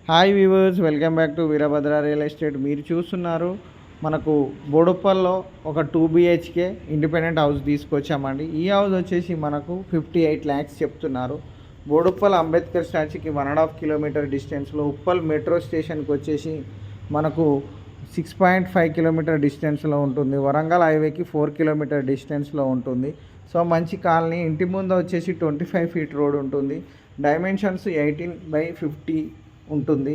Hi viewers, welcome back to Veerabhadra real estate. మీరు చూస్తున్నారు మనకు బోడుప్పల్లో ఒక 2 BHK ఇండిపెండెంట్ హౌస్ తీసుకొచ్చామండి. ఈ హౌస్ వచ్చేసి మనకు 58 lakhs చెప్తున్నారు. బోడుప్పల్ అంబేద్కర్ స్టాచ్యూకి 1.5 కిలోమీటర్ డిస్టెన్స్లో, ఉప్పల్ మెట్రో స్టేషన్కి వచ్చేసి మనకు 6.5 కిలోమీటర్ డిస్టెన్స్లో ఉంటుంది. వరంగల్ హైవేకి 4 కిలోమీటర్ డిస్టెన్స్లో ఉంటుంది. సో మంచి కాలనీ. ఇంటి ముందు వచ్చేసి 25 feet రోడ్ ఉంటుంది. డైమెన్షన్స్ 18/50 ఉంటుంది.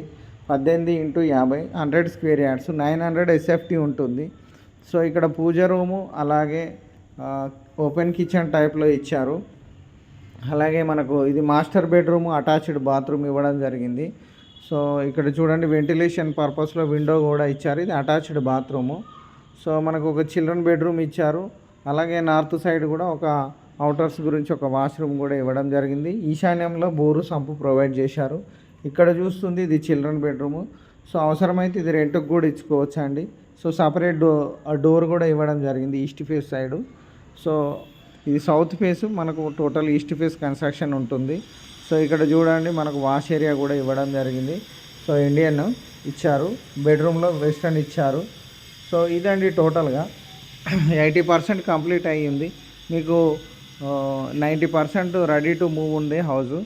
18x50, 100 square yards, 900 SFT ఉంటుంది. సో ఇక్కడ పూజ రూము, అలాగే ఓపెన్ కిచెన్ టైప్లో ఇచ్చారు. అలాగే మనకు ఇది మాస్టర్ బెడ్రూమ్, అటాచ్డ్ బాత్రూమ్ ఇవ్వడం జరిగింది. సో ఇక్కడ చూడండి, వెంటిలేషన్ పర్పస్లో విండో కూడా ఇచ్చారు. ఇది అటాచ్డ్ బాత్రూము. సో మనకు ఒక చిల్డ్రన్ బెడ్రూమ్ ఇచ్చారు. అలాగే నార్త్ సైడ్ కూడా ఒక అవుటర్స్ గురించి ఒక వాష్రూమ్ కూడా ఇవ్వడం జరిగింది. ఈశాన్యంలో బోరు సంపు ప్రొవైడ్ చేశారు. ఇక్కడ చూస్తుంది ఇది చిల్డ్రన్ బెడ్రూము. సో అవసరమైతే ఇది రెంట్కి కూడా ఇచ్చుకోవచ్చు అండి. సో సపరేట్ డోర్ కూడా ఇవ్వడం జరిగింది ఈస్ట్ ఫేస్ సైడు. సో ఇది సౌత్ ఫేస్, మనకు టోటల్ ఈస్ట్ ఫేస్ కన్స్ట్రక్షన్ ఉంటుంది. సో ఇక్కడ చూడండి, మనకు వాష్ ఏరియా కూడా ఇవ్వడం జరిగింది. సో ఇండియన్ ఇచ్చారు, బెడ్రూమ్లో వెస్టర్న్ ఇచ్చారు. సో ఇదండి టోటల్గా 80% కంప్లీట్ అయ్యింది. మీకు 90% రెడీ టు మూవ్ ఉంది హౌజు.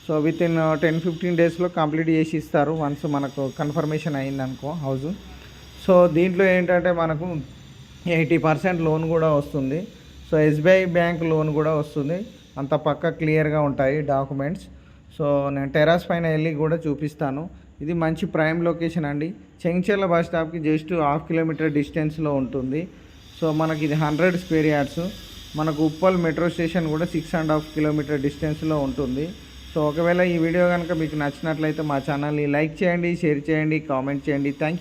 సో వితిన్ 10-15 డేస్లో కంప్లీట్ చేసి ఇస్తారు, వన్స్ మనకు కన్ఫర్మేషన్ అయిందనుకో హౌజు. సో దీంట్లో ఏంటంటే మనకు 80% లోన్ కూడా వస్తుంది. సో SBI బ్యాంక్ లోన్ కూడా వస్తుంది. అంత పక్క క్లియర్గా ఉంటాయి డాక్యుమెంట్స్. సో నేను టెర్రస్ పైన వెళ్ళి కూడా చూపిస్తాను. ఇది మంచి ప్రైమ్ లొకేషన్ అండి. చెంగిచెర్ల బస్ స్టాప్కి జస్ట్ 1/2 కిలోమీటర్ డిస్టెన్స్లో ఉంటుంది. సో మనకి ఇది 100 square yards. మనకు ఉప్పల్ మెట్రో స్టేషన్ కూడా 6.5 కిలోమీటర్ డిస్టెన్స్లో ఉంటుంది. సో ఒకవేళ ఈ వీడియో కనుక మీకు నచ్చినట్లయితే మా ఛానల్ని లైక్ చేయండి, షేర్ చేయండి, కామెంట్ చేయండి. Thank you.